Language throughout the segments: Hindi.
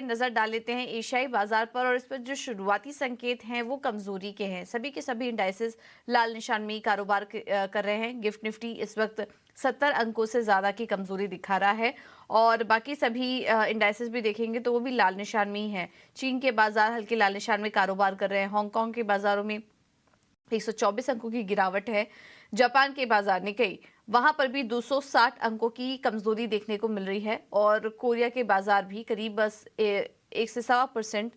नजर डाल लेते हैं एशियाई बाजार पर, और इस पर जो शुरुआती संकेत हैं वो कमजोरी के हैं। सभी के सभी इंडाइसेस लाल निशान में ही कारोबार कर रहे हैं। गिफ्ट निफ्टी इस वक्त 70 अंकों से ज्यादा की कमजोरी दिखा रहा है, और बाकी सभी इंडाइसेस भी देखेंगे तो वो भी लाल निशान में ही है। चीन के बाजार हल्के लाल निशान में कारोबार कर रहे हैं। हांगकांग के बाजारों में 124 अंकों की गिरावट है। जापान के बाजार निकेई, वहां पर भी 260 अंकों की कमजोरी देखने को मिल रही है, और कोरिया के बाजार भी करीब बस 1 से 1.25%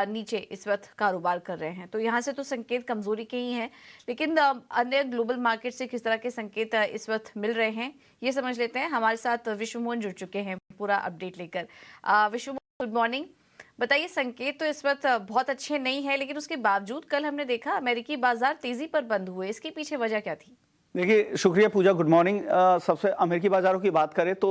नीचे इस वक्त कारोबार कर रहे हैं। तो यहाँ से तो संकेत कमजोरी के ही हैं, लेकिन अन्य ग्लोबल मार्केट से किस तरह के संकेत इस वक्त मिल रहे हैं ये समझ लेते हैं। हमारे साथ विश्व मोहन जुड़ चुके हैं पूरा अपडेट लेकर। विश्व मोहन, गुड मॉर्निंग। बताइए, संकेत तो इस वक्त बहुत अच्छे नहीं है, लेकिन उसके बावजूद कल हमने देखा अमेरिकी बाजार तेजी पर बंद हुए, इसके पीछे वजह क्या थी? देखिए, शुक्रिया पूजा, गुड मॉर्निंग। सबसे अमेरिकी बाजारों की बात करें तो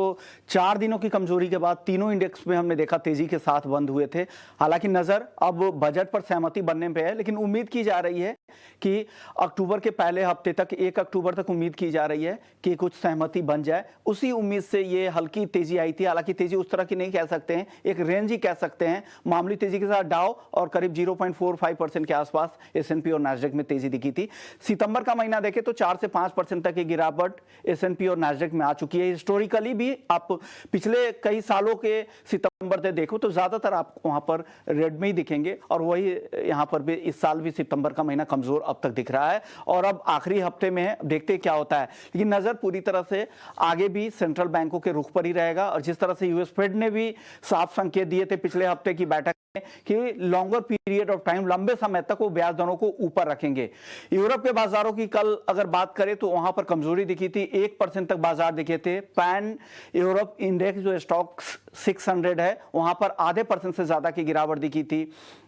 4 दिनों की कमजोरी के बाद तीनों इंडेक्स में हमने देखा तेजी के साथ बंद हुए थे। हालांकि नजर अब बजट पर सहमति बनने पे है, लेकिन उम्मीद की जा रही है कि अक्टूबर के पहले हफ्ते तक, 1 अक्टूबर तक उम्मीद की जा रही है कि कुछ सहमति बन जाए। उसी उम्मीद से ये हल्की तेजी आई थी। हालांकि तेजी उस तरह की नहीं कह सकते हैं, एक रेंज ही कह सकते हैं। मामूली तेजी के साथ डाउ और करीब 0.45% के आसपास S&P और नैस्डैक में तेजी दिखी थी। सितंबर का महीना देखें तो 4 से 5% तक की गिरावट S&P और नैस्डैक में आ चुकी है। हिस्टोरिकली भी आप पिछले कई सालों के सितंबर से देखो तो ज्यादातर आप वहां पर रेड में ही दिखेंगे, और वही यहां पर भी इस साल भी सितंबर का महीना कमजोर अब तक दिख रहा है, और अब आखिरी हफ्ते में है, देखते हैं क्या होता है। लेकिन नजर पूरी तरह से आगे भी सेंट्रल बैंकों के रुख पर ही रहेगा, और जिस तरह से यूएस फेड ने भी साफ संकेत दिए थे पिछले हफ्ते की बैठक में कि लॉन्गर पीरियड ऑफ टाइम, लंबे समय तक वो ब्याज दरों को ऊपर रखेंगे। यूरोप के बाजारों की कल अगर बात करें तो वहां पर कमजोरी दिखी थी। 1% तक बाजार दिखे थे। पैन यूरोप इंडेक्स जो स्टॉक 600 है, वहां पर आधे % से ज्यादा की गिरावट दिखी थी।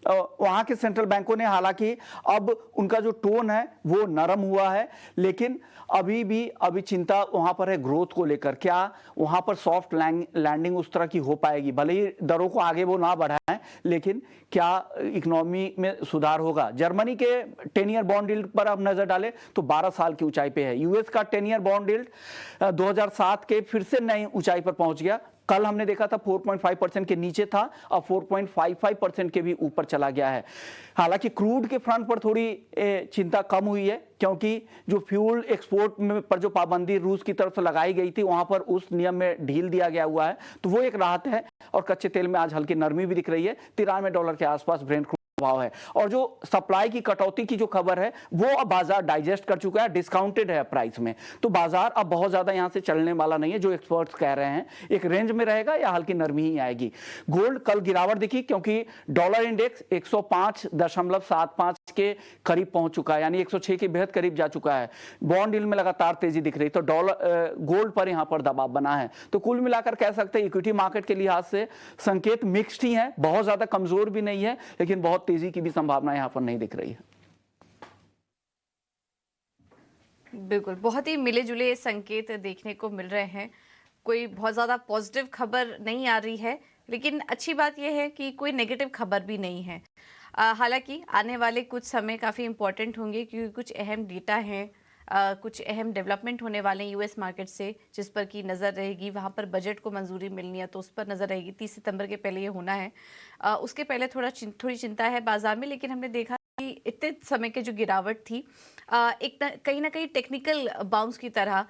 वहां के सेंट्रल बैंकों ने, हालांकि अब उनका जो टोन है वो नरम हुआ है, लेकिन अभी चिंता वहां पर है ग्रोथ को लेकर। क्या वहां पर सॉफ्ट लैंडिंग उस तरह की हो पाएगी? भले ही दरों को आगे वो ना बढ़ाएं, लेकिन क्या इकोनॉमी में सुधार होगा? जर्मनी के 10 ईयर बॉन्ड यील्ड पर अब नजर डालें तो 12 साल की ऊंचाई पे है। यूएस का 10 ईयर बॉन्ड यील्ड 2007 के फिर से नई ऊंचाई पर पहुंच गया। कल हमने देखा था 4.5% के नीचे था, अब 4.55% के भी ऊपर चला गया है। हालांकि क्रूड के फ्रंट पर थोड़ी चिंता कम हुई है, क्योंकि जो फ्यूल एक्सपोर्ट में पर जो पाबंदी रूस की तरफ से लगाई गई थी, वहां पर उस नियम में ढील दिया गया हुआ है, तो वो एक राहत है। और कच्चे तेल में आज हल्की नरमी भी दिख रही है। $93 के आसपास ब्रेंट भाव है, और जो सप्लाई की कटौती की जो खबर है वो अब बाजार डाइजेस्ट कर चुका है, डिस्काउंटेड है प्राइस में। तो बाजार अब बहुत ज्यादा यहां से चलने वाला नहीं है, जो एक्सपर्ट्स कह रहे हैं। एक रेंज में रहेगा या हल्की नरमी ही आएगी। गोल्ड कल गिरावट दिखी, क्योंकि डॉलर इंडेक्स 105.75 के करीब पहुंच चुका है, यानी 106 के बेहद करीब जा चुका है। बॉन्ड यील्ड में लगातार तेजी दिख रही, तो गोल्ड पर यहां पर दबाव बना है। तो कुल मिलाकर कह सकते हैं इक्विटी मार्केट के लिहाज से संकेत मिक्स्ड ही है, बहुत ज्यादा कमजोर भी नहीं है, लेकिन बहुत तेजी की भी संभावना यहां पर नहीं दिख रही है। बिल्कुल, बहुत ही मिले जुले संकेत देखने को मिल रहे हैं। कोई बहुत ज़्यादा पॉजिटिव खबर नहीं आ रही है, लेकिन अच्छी बात यह है कि कोई नेगेटिव खबर भी नहीं है। हालांकि आने वाले कुछ समय काफ़ी इंपॉर्टेंट होंगे, क्योंकि कुछ अहम डेटा हैं, कुछ अहम डेवलपमेंट होने वाले हैं यूएस मार्केट से, जिस पर की नज़र रहेगी। वहाँ पर बजट को मंजूरी मिलनी है, तो उस पर नज़र रहेगी। 30 सितंबर के पहले ये होना है। उसके पहले थोड़ी चिंता है बाजार में, लेकिन हमने देखा कि इतने समय की जो गिरावट थी, कहीं ना कहीं टेक्निकल बाउंस की तरह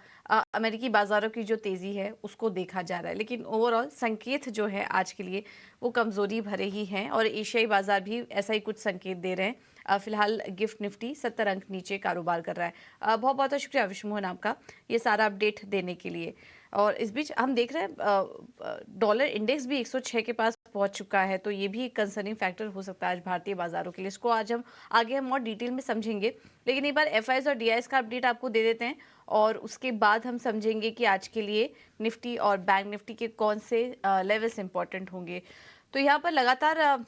अमेरिकी बाजारों की जो तेज़ी है उसको देखा जा रहा है। लेकिन ओवरऑल संकेत जो है आज के लिए वो कमज़ोरी भरे ही हैं, और एशियाई बाजार भी ऐसा ही कुछ संकेत दे रहे हैं। फिलहाल गिफ्ट निफ्टी 70 अंक नीचे कारोबार कर रहा है। बहुत बहुत शुक्रिया विश्व मोहन आपका ये सारा अपडेट देने के लिए। और इस बीच हम देख रहे हैं डॉलर इंडेक्स भी 106 के पास पहुंच चुका है, तो ये भी एक कंसर्निंग फैक्टर हो सकता है आज भारतीय बाजारों के लिए। इसको आज हम आगे और डिटेल में समझेंगे, लेकिन एक बार एफआईएस और डीआईएस का अपडेट आपको दे देते हैं, और उसके बाद हम समझेंगे कि आज के लिए निफ्टी और बैंक निफ्टी के कौन से लेवल्स इंपॉर्टेंट होंगे। तो यहाँ पर लगातार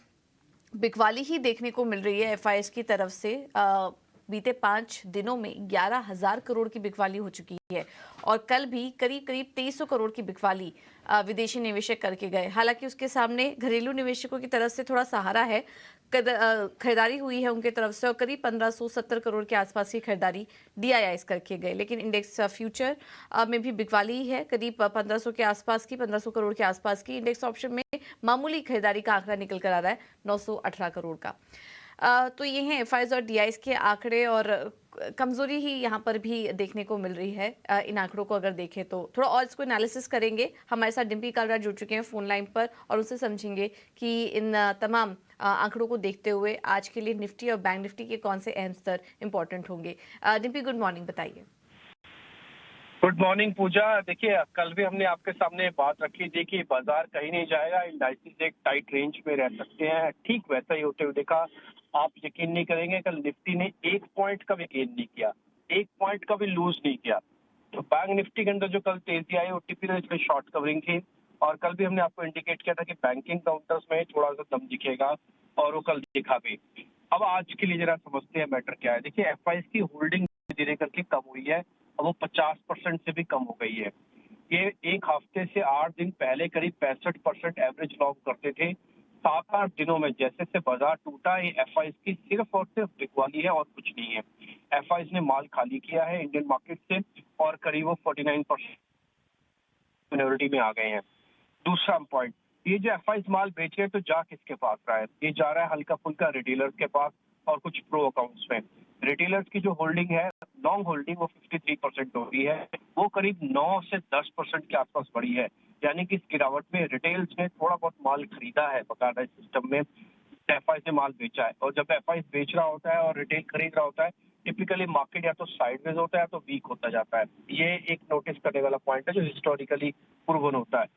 बिकवाली ही देखने को मिल रही है एफआईएस की तरफ से। बीते 5 दिनों में 11,000 करोड़ की बिकवाली हो चुकी है, और कल भी करीब करीब 2300 करोड़ की बिकवाली विदेशी निवेशक करके गए। हालांकि उसके सामने घरेलू निवेशकों की तरफ से थोड़ा सहारा है, खरीदारी हुई है उनके तरफ से, और करीब 1570 करोड़ के आसपास की खरीदारी डीआईआईस करके गए। लेकिन इंडेक्स फ्यूचर में भी बिकवाली है, करीब 1500 के आसपास की, 1500 करोड़ के आसपास की। इंडेक्स ऑप्शन में मामूली खरीदारी का आंकड़ा निकल कर आ रहा है 918 करोड़ का। तो ये हैं एफआईज और डीआईज के आंकड़े, और कमजोरी ही यहाँ पर भी देखने को मिल रही है। इन आंकड़ों को अगर देखें तो थोड़ा और इसको एनालिसिस करेंगे। हमारे साथ डिम्पी कालरा जुड़ चुके हैं फोन लाइन पर, और उनसे समझेंगे कि इन तमाम आंकड़ों को देखते हुए आज के लिए निफ्टी और बैंक निफ्टी के कौन से अहम स्तर इंपॉर्टेंट होंगे। डिम्पी, गुड मॉर्निंग, बताइए। गुड मॉर्निंग पूजा। देखिए, कल भी हमने आपके सामने बात रखी थी कि बाजार कहीं नहीं जाएगा, इंडाइसिस एक टाइट रेंज में रह सकते हैं। ठीक वैसा ही होते हुए देखा। आप यकीन नहीं करेंगे, कल निफ्टी ने 1 पॉइंट का भी गेन नहीं किया, 1 पॉइंट का भी लूज नहीं किया। तो बैंक निफ्टी के अंदर जो कल तेजी आई वो टिपिकल इसमें शॉर्ट कवरिंग थी। और कल भी हमने आपको इंडिकेट किया था कि बैंकिंग काउंटर्स में थोड़ा सा दम दिखेगा, और वो कल दिखा भी। अब आज के लिए जरा समझते हैं मैटर क्या है। देखिए, एफआईएस की होल्डिंग धीरे करके कम हुई है, अब वो 50% से भी कम हो गई है। ये एक हफ्ते से 8 दिन पहले करीब 65% एवरेज लॉन्ग करते थे। 7-8 दिनों में जैसे से बाजार टूटा, ये एफआईएस की सिर्फ और सिर्फ बिकवाली है और कुछ नहीं है। एफआईएस ने माल खाली किया है इंडियन मार्केट से, और करीब वो 49% मिनोरिटी में आ गए हैं। दूसरा पॉइंट, ये जो एफआईएस माल बेच रहे हैं तो जा किसके पास रहा है? ये जा रहा है हल्का फुल्का रिटेलर्स के पास और कुछ प्रो अकाउंट्स में। रिटेलर्स की जो होल्डिंग है, लॉन्ग होल्डिंग, वो 53% हो गई है। वो करीब 9 से 10% के आसपास बढ़ी है। यानी कि इस गिरावट में रिटेल्स ने थोड़ा बहुत माल खरीदा है बकायदा सिस्टम में, एफआईएस ने माल बेचा है। और जब एफआईएस बेच रहा होता है और रिटेल खरीद रहा होता है, टिपिकली मार्केट या तो साइडवेज होता है या तो वीक होता जाता है। ये एक नोटिस करने वाला पॉइंट है जो हिस्टोरिकली प्रूवन होता है।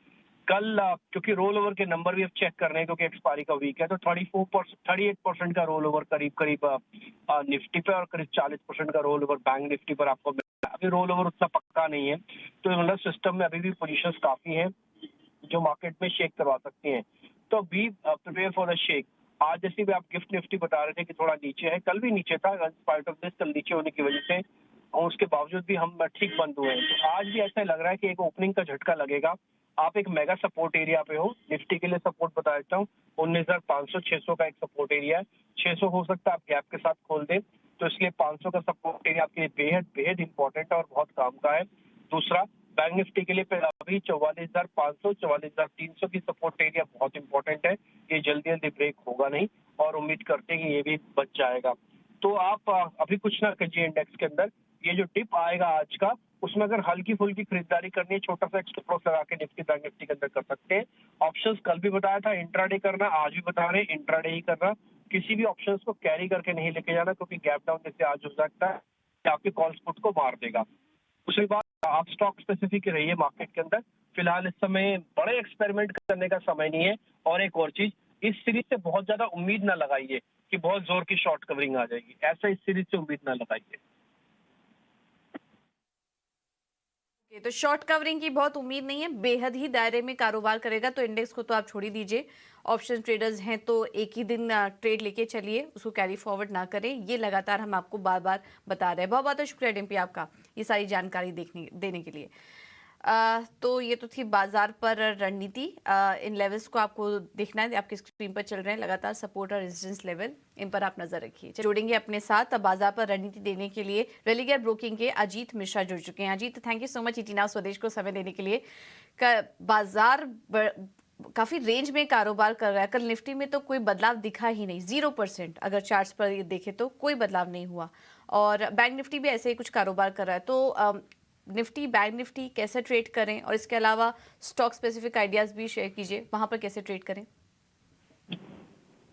कल क्योंकि रोल ओवर के नंबर भी अब चेक कर रहे हैं, क्योंकि एक्सपायरी का वीक है, तो 38% का रोल ओवर करीब करीब निफ्टी पे, और करीब 40% का रोल ओवर बैंक निफ्टी पर आपको मिल रहा है। अभी रोल ओवर उतना पक्का नहीं है, तो मतलब सिस्टम में अभी भी पोजीशंस काफी हैं जो मार्केट में शेक करवा सकती हैं। तो be prepare for the shake. आज जैसे भी आप गिफ्ट निफ्टी बता रहे थे कि थोड़ा नीचे है, कल भी नीचे था, स्पाइट ऑफ दिस कल नीचे होने की वजह से, और उसके बावजूद भी हम ठीक बंद हुए हैं। तो आज भी ऐसा लग रहा है कि एक ओपनिंग का झटका लगेगा। आप एक मेगा सपोर्ट एरिया पे हो। निफ्टी के लिए सपोर्ट बता देता हूँ, 19,500 600 का एक सपोर्ट एरिया है। 600 हो सकता है आप गैप के साथ खोल दें, तो इसलिए 500 का सपोर्ट एरिया आपके लिए बेहद बेहद इंपॉर्टेंट है और बहुत काम का है। दूसरा, बैंक निफ्टी के लिए अभी 44,500 44,300 की सपोर्ट एरिया बहुत इंपॉर्टेंट है। ये जल्दी जल्दी ब्रेक होगा नहीं, और उम्मीद करते हैं कि ये भी बच जाएगा। तो आप अभी कुछ ना कीजिए इंडेक्स के अंदर। ये जो डिप आएगा आज का, उसमें अगर हल्की फुल्की खरीदारी करनी है, छोटा सा स्टॉप लॉस लगा के निफ्टी बैंक निफ्टी के अंदर कर सकते हैं। ऑप्शंस कल भी बताया था इंट्राडे करना, आज भी बता रहे हैं इंट्राडे ही करना। किसी भी ऑप्शंस को कैरी करके नहीं लेके जाना, क्योंकि गैप डाउन जैसे आज हो सकता है कि आपके कॉल्स पुट को मार देगा। दूसरी बात, आप स्टॉक स्पेसिफिक रहिए मार्केट के अंदर। फिलहाल इस समय बड़े एक्सपेरिमेंट करने का समय नहीं है। और एक और चीज, इस सीरीज से बहुत ज्यादा उम्मीद ना लगाइए कि बहुत जोर की शॉर्ट कवरिंग आ जाएगी, ऐसा इस सीरीज से उम्मीद ना लगाइए। तो शॉर्ट कवरिंग की बहुत उम्मीद नहीं है, बेहद ही दायरे में कारोबार करेगा तो इंडेक्स को तो आप छोड़ ही दीजिए। ऑप्शन ट्रेडर्स हैं तो एक ही दिन ट्रेड लेके चलिए, उसको कैरी फॉरवर्ड ना करें। ये लगातार हम आपको बार बार बता रहे हैं। बहुत बहुत शुक्रिया डिम्पी आपका ये सारी जानकारी देने के लिए। तो ये तो थी बाजार पर रणनीति। इन लेवल्स को आपको देखना है, आपकी स्क्रीन पर चल रहे हैं लगातार सपोर्ट और रेजिस्टेंस लेवल, इन पर आप नजर रखिए। जोड़ेंगे अपने साथ अब बाजार पर रणनीति देने के लिए रेलिगेयर ब्रोकिंग के अजीत मिश्रा जुड़ चुके हैं। Ajit, thank you so much इटीना स्वदेश को समय देने के लिए। बाजार काफी रेंज में कारोबार कर रहा है। कल निफ्टी में तो कोई बदलाव दिखा ही नहीं, 0%। अगर चार्ट्स पर ये देखे तो कोई बदलाव नहीं हुआ, और बैंक निफ्टी भी ऐसे ही कुछ कारोबार कर रहा है। तो निफ्टी, बैंक निफ्टी कैसे ट्रेड करें, और इसके अलावा स्टॉक स्पेसिफिक आइडियाज भी शेयर कीजिए, वहां पर कैसे ट्रेड करें।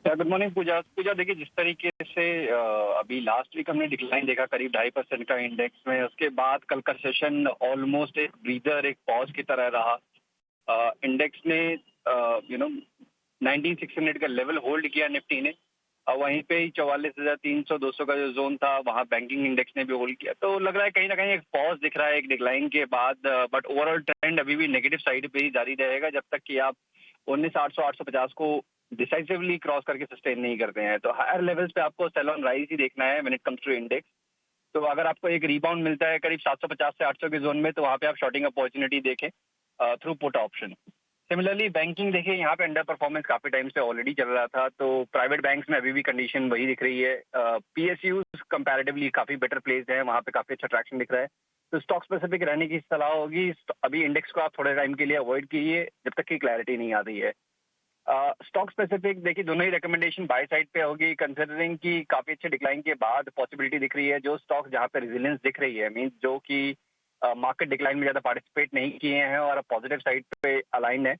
गुड मॉर्निंग पूजा। देखिए, जिस तरीके से अभी लास्ट वीक हमने डिक्लाइन देखा करीब 2.5% का इंडेक्स में, उसके बाद कल का सेशन ऑलमोस्ट एक ब्रीदर, एक पॉज की तरह रहा। इंडेक्स ने 19,600 का लेवल होल्ड किया निफ्टी ने। वहीं पे ही 44,300 200 का जो जोन था, वहाँ बैंकिंग इंडेक्स ने भी होल्ड किया। तो लग रहा है कहीं ना कहीं एक पॉज दिख रहा है एक डिक्लाइन के बाद, बट ओवरऑल ट्रेंड अभी भी नेगेटिव साइड पे ही जारी रहेगा जब तक कि आप 19,800 850 को डिसाइसिवली क्रॉस करके सस्टेन नहीं करते हैं। तो हायर लेवल्स पे आपको सेल ऑन राइज ही देखना है when it comes to index. तो अगर आपको एक रिबाउंड मिलता है करीब 750 से 800 के जोन में, तो वहाँ पे आप शॉर्टिंग अपॉर्चुनिटी देखें through put option. Similarly banking देखिए, यहाँ पे अंडर परफॉर्मेंस काफी टाइम से ऑलरेडी चल रहा था, तो प्राइवेट बैंक्स में अभी भी कंडीशन वही दिख रही है। पीएसयूज कंपैरेटिवली काफी बेटर प्लेस है, वहाँ पे काफी अच्छा ट्रैक्शन दिख रहा है। तो स्टॉक स्पेसिफिक रहने की सलाह होगी। अभी इंडेक्स को आप थोड़े टाइम के लिए अवॉइड कीजिए जब तक कि क्लैरिटी नहीं आ रही है। स्टॉक स्पेसिफिक देखिए दोनों ही रिकमेंडेशन बाय साइड पे होगी, कंसिडरिंग कि काफी अच्छे डिक्लाइन के बाद पॉसिबिलिटी दिख रही है जो स्टॉक जहां पे रेजिलियंस दिख रही है, मींस जो कि मार्केट डिक्लाइन में ज्यादा पार्टिसिपेट नहीं किए हैं और पॉजिटिव साइड पे अलाइन है,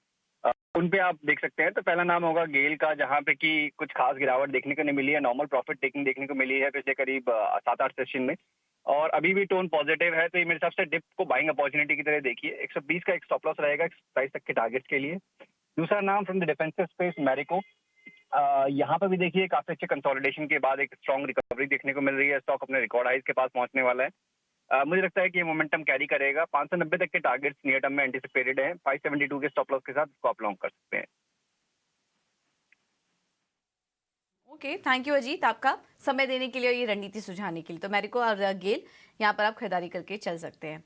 उन पे आप देख सकते हैं। तो पहला नाम होगा गेल का, जहां पे कि कुछ खास गिरावट देखने को नहीं मिली है, नॉर्मल प्रॉफिट टेकिंग देखने को मिली है पिछले करीब 7-8 सेशन में, और अभी भी टोन पॉजिटिव है। तो ये मेरे हिसाब से डिप को बाइंग अपॉर्चुनिटी की तरह देखिए। 120 का एक स्टॉप लॉस रहेगा प्राइस तक के टारगेट के लिए। दूसरा नाम from the defensive space Marico, यहाँ पर भी देखिए काफी अच्छे कंसोलिडेशन के बाद एक स्ट्रॉन्ग रिकवरी देखने को मिल रही है। स्टॉक अपने रिकॉर्ड हाइज के पास पहुंचने वाला है। मुझे लगता है कि ये मोमेंटम कैरी करेगा। 590 तक के टारगेट्स नियर टर्म में एंटिसिपेटेड हैं। 572 के स्टॉप लॉस के साथ इसको आप लॉन्ग कर सकते हैं। ओके, थैंक यू अजीत आपका समय देने के लिए और ये रणनीति सुझाने के लिए। तो मैरिको और गेल यहाँ पर आप खरीदारी करके चल सकते हैं।